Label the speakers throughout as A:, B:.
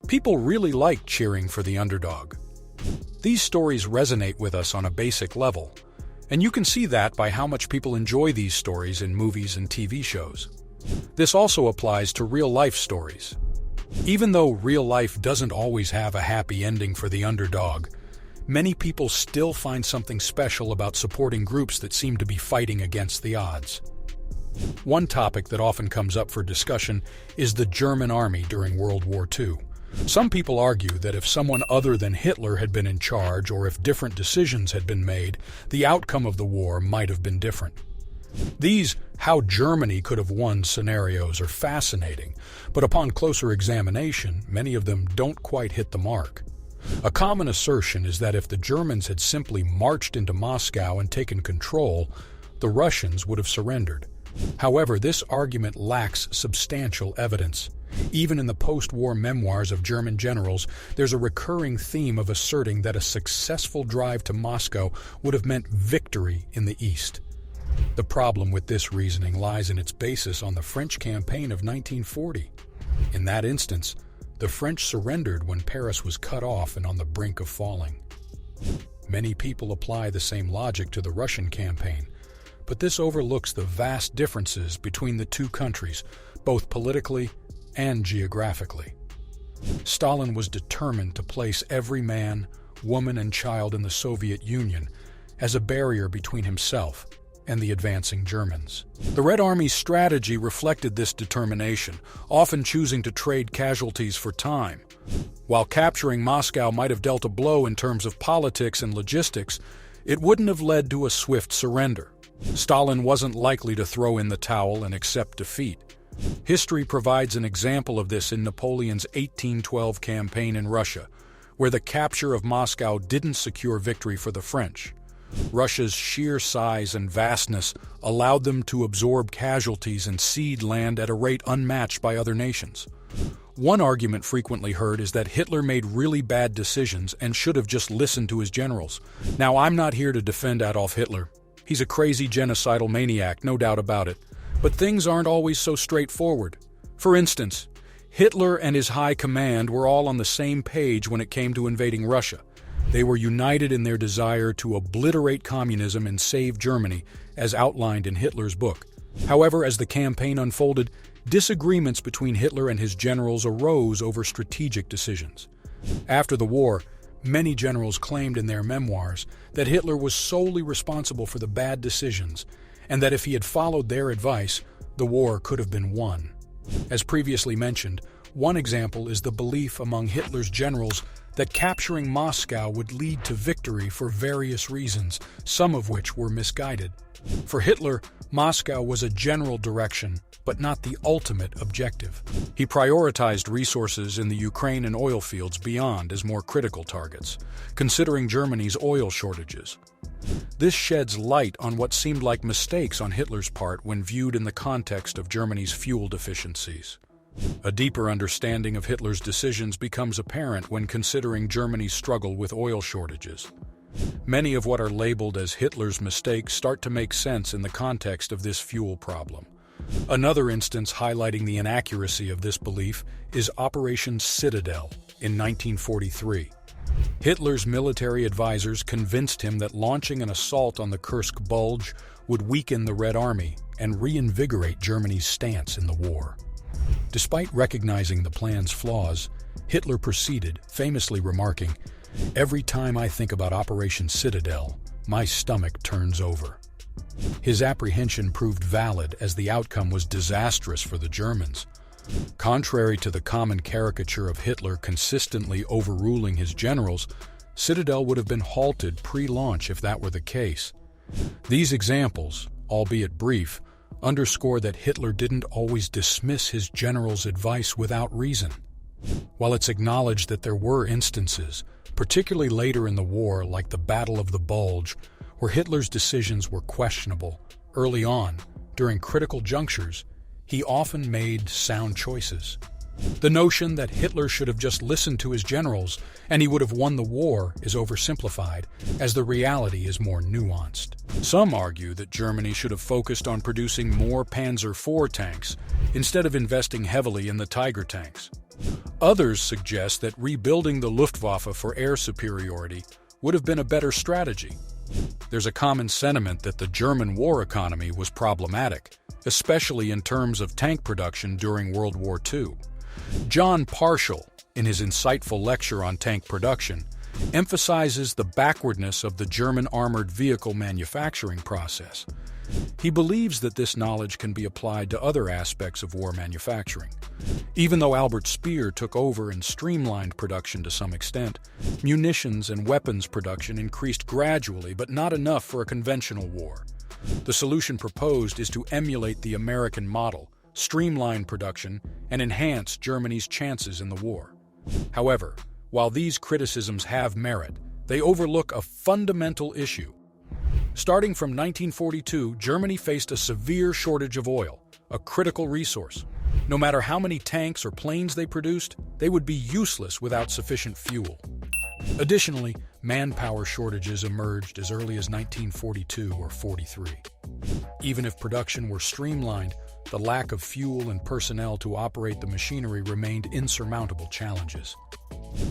A: People really like cheering for the underdog. These stories resonate with us on a basic level, and you can see that by how much people enjoy these stories in movies and TV shows. This also applies to real-life stories. Even though real life doesn't always have a happy ending for the underdog, many people still find something special about supporting groups that seem to be fighting against the odds. One topic that often comes up for discussion is the German army during World War II. Some people argue that if someone other than Hitler had been in charge, or if different decisions had been made, the outcome of the war might have been different. These "how Germany could have won" scenarios are fascinating, but upon closer examination, many of them don't quite hit the mark. A common assertion is that if the Germans had simply marched into Moscow and taken control, the Russians would have surrendered. However, this argument lacks substantial evidence. Even in the post-war memoirs of German generals, there's a recurring theme of asserting that a successful drive to Moscow would have meant victory in the East. The problem with this reasoning lies in its basis on the French campaign of 1940. In that instance, the French surrendered when Paris was cut off and on the brink of falling. Many people apply the same logic to the Russian campaign, but this overlooks the vast differences between the two countries, both politically and geographically. Stalin was determined to place every man, woman, and child in the Soviet Union as a barrier between himself and the advancing Germans. The Red Army's strategy reflected this determination, often choosing to trade casualties for time. While capturing Moscow might have dealt a blow in terms of politics and logistics, it wouldn't have led to a swift surrender. Stalin wasn't likely to throw in the towel and accept defeat. History provides an example of this in Napoleon's 1812 campaign in Russia, where the capture of Moscow didn't secure victory for the French. Russia's sheer size and vastness allowed them to absorb casualties and cede land at a rate unmatched by other nations. One argument frequently heard is that Hitler made really bad decisions and should have just listened to his generals. Now, I'm not here to defend Adolf Hitler. He's a crazy genocidal maniac, no doubt about it. But things aren't always so straightforward. For instance, Hitler and his high command were all on the same page when it came to invading Russia. They were united in their desire to obliterate communism and save Germany, as outlined in Hitler's book. However, as the campaign unfolded, disagreements between Hitler and his generals arose over strategic decisions. After the war, many generals claimed in their memoirs that Hitler was solely responsible for the bad decisions, and that if he had followed their advice, the war could have been won. As previously mentioned, one example is the belief among Hitler's generals that capturing Moscow would lead to victory for various reasons, some of which were misguided. For Hitler, Moscow was a general direction, but not the ultimate objective. He prioritized resources in the Ukraine and oil fields beyond as more critical targets, considering Germany's oil shortages. This sheds light on what seemed like mistakes on Hitler's part when viewed in the context of Germany's fuel deficiencies. A deeper understanding of Hitler's decisions becomes apparent when considering Germany's struggle with oil shortages. Many of what are labeled as Hitler's mistakes start to make sense in the context of this fuel problem. Another instance highlighting the inaccuracy of this belief is Operation Citadel in 1943. Hitler's military advisors convinced him that launching an assault on the Kursk Bulge would weaken the Red Army and reinvigorate Germany's stance in the war. Despite recognizing the plan's flaws, Hitler proceeded, famously remarking, "Every time I think about Operation Citadel, my stomach turns over." His apprehension proved valid as the outcome was disastrous for the Germans. Contrary to the common caricature of Hitler consistently overruling his generals, Citadel would have been halted pre-launch if that were the case. These examples, albeit brief, underscore that Hitler didn't always dismiss his generals' advice without reason. While it's acknowledged that there were instances, particularly later in the war like the Battle of the Bulge, where Hitler's decisions were questionable, early on, during critical junctures, he often made sound choices. The notion that Hitler should have just listened to his generals and he would have won the war is oversimplified, as the reality is more nuanced. Some argue that Germany should have focused on producing more Panzer IV tanks instead of investing heavily in the Tiger tanks. Others suggest that rebuilding the Luftwaffe for air superiority would have been a better strategy. There's a common sentiment that the German war economy was problematic, especially in terms of tank production during World War II. John Parshall, in his insightful lecture on tank production, emphasizes the backwardness of the German armored vehicle manufacturing process. He believes that this knowledge can be applied to other aspects of war manufacturing. Even though Albert Speer took over and streamlined production to some extent, munitions and weapons production increased gradually, but not enough for a conventional war. The solution proposed is to emulate the American model, streamline production, and enhance Germany's chances in the war. However, while these criticisms have merit, they overlook a fundamental issue. Starting from 1942, Germany faced a severe shortage of oil, a critical resource. No matter how many tanks or planes they produced, they would be useless without sufficient fuel. Additionally, manpower shortages emerged as early as 1942 or 43. Even if production were streamlined, the lack of fuel and personnel to operate the machinery remained insurmountable challenges.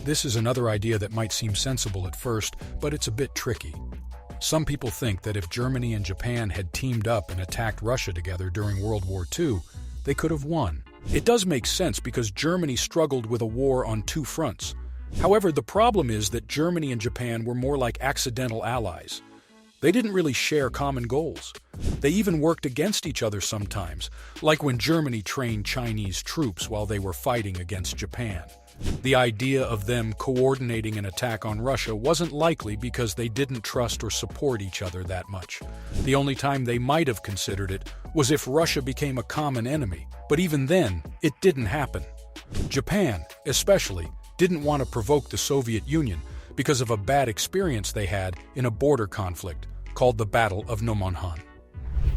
A: This is another idea that might seem sensible at first, but it's a bit tricky. Some people think that if Germany and Japan had teamed up and attacked Russia together during World War II, they could have won. It does make sense because Germany struggled with a war on two fronts. However, the problem is that Germany and Japan were more like accidental allies. They didn't really share common goals. They even worked against each other sometimes, like when Germany trained Chinese troops while they were fighting against Japan. The idea of them coordinating an attack on Russia wasn't likely because they didn't trust or support each other that much. The only time they might have considered it was if Russia became a common enemy, but even then, it didn't happen. Japan, especially, didn't want to provoke the Soviet Union because of a bad experience they had in a border conflict called the Battle of Nomonhan.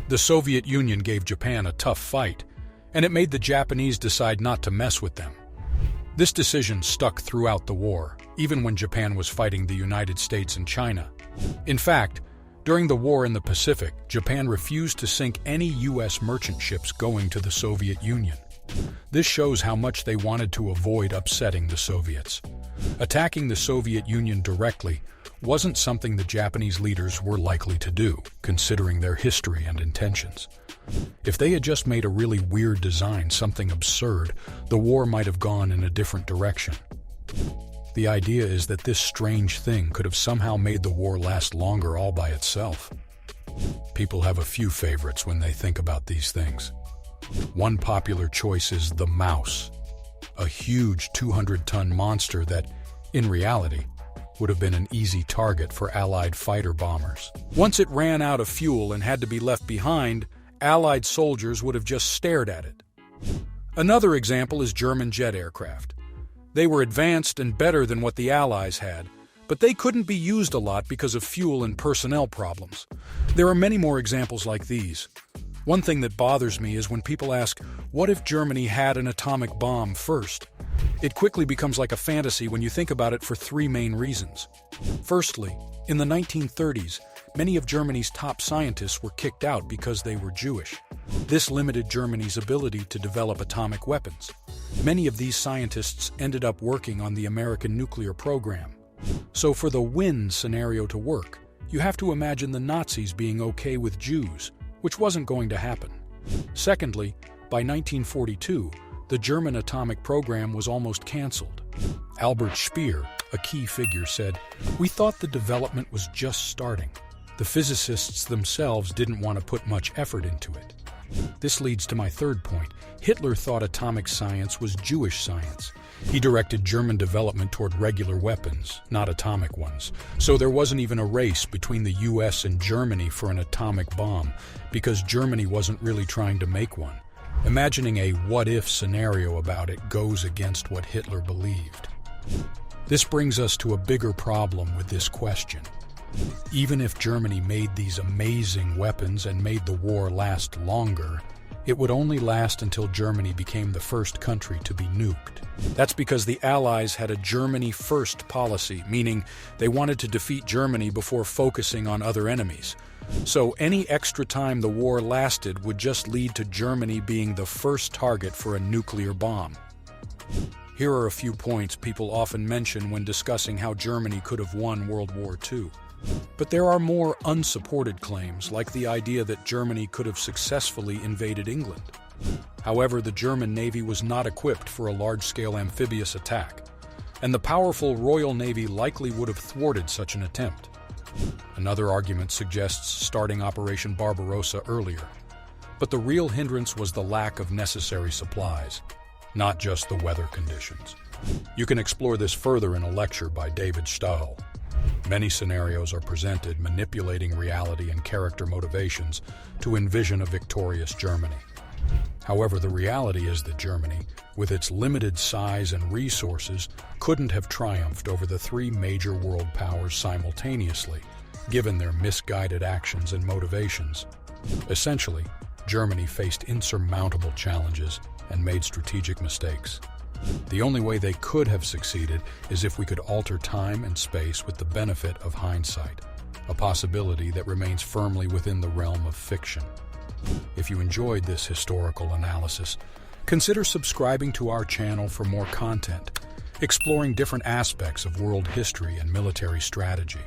A: The Soviet Union gave Japan a tough fight, and it made the Japanese decide not to mess with them. This decision stuck throughout the war, even when Japan was fighting the United States and China. In fact, during the war in the Pacific, Japan refused to sink any U.S. merchant ships going to the Soviet Union. This shows how much they wanted to avoid upsetting the Soviets. Attacking the Soviet Union directly wasn't something the Japanese leaders were likely to do, considering their history and intentions. If they had just made a really weird design, something absurd, the war might have gone in a different direction. The idea is that this strange thing could have somehow made the war last longer all by itself. People have a few favorites when they think about these things. One popular choice is the Mouse, a huge 200-ton monster that, in reality, would have been an easy target for Allied fighter bombers. Once it ran out of fuel and had to be left behind, Allied soldiers would have just stared at it. Another example is German jet aircraft. They were advanced and better than what the Allies had, but they couldn't be used a lot because of fuel and personnel problems. There are many more examples like these. One thing that bothers me is when people ask, what if Germany had an atomic bomb first? It quickly becomes like a fantasy when you think about it for three main reasons. Firstly, in the 1930s, many of Germany's top scientists were kicked out because they were Jewish. This limited Germany's ability to develop atomic weapons. Many of these scientists ended up working on the American nuclear program. So for the win scenario to work, you have to imagine the Nazis being okay with Jews, which wasn't going to happen. Secondly, by 1942, the German atomic program was almost canceled. Albert Speer, a key figure, said, "We thought the development was just starting. The physicists themselves didn't want to put much effort into it." This leads to my third point. Hitler thought atomic science was Jewish science. He directed German development toward regular weapons, not atomic ones. So there wasn't even a race between the US and Germany for an atomic bomb, because Germany wasn't really trying to make one. Imagining a what-if scenario about it goes against what Hitler believed. This brings us to a bigger problem with this question. Even if Germany made these amazing weapons and made the war last longer, it would only last until Germany became the first country to be nuked. That's because the Allies had a Germany-first policy, meaning they wanted to defeat Germany before focusing on other enemies. So any extra time the war lasted would just lead to Germany being the first target for a nuclear bomb. Here are a few points people often mention when discussing how Germany could have won World War II. But there are more unsupported claims, like the idea that Germany could have successfully invaded England. However, the German Navy was not equipped for a large-scale amphibious attack, and the powerful Royal Navy likely would have thwarted such an attempt. Another argument suggests starting Operation Barbarossa earlier, but the real hindrance was the lack of necessary supplies, not just the weather conditions. You can explore this further in a lecture by David Stahl. Many scenarios are presented manipulating reality and character motivations to envision a victorious Germany. However, the reality is that Germany, with its limited size and resources, couldn't have triumphed over the three major world powers simultaneously, given their misguided actions and motivations. Essentially, Germany faced insurmountable challenges and made strategic mistakes. The only way they could have succeeded is if we could alter time and space with the benefit of hindsight, a possibility that remains firmly within the realm of fiction. If you enjoyed this historical analysis, consider subscribing to our channel for more content, exploring different aspects of world history and military strategy.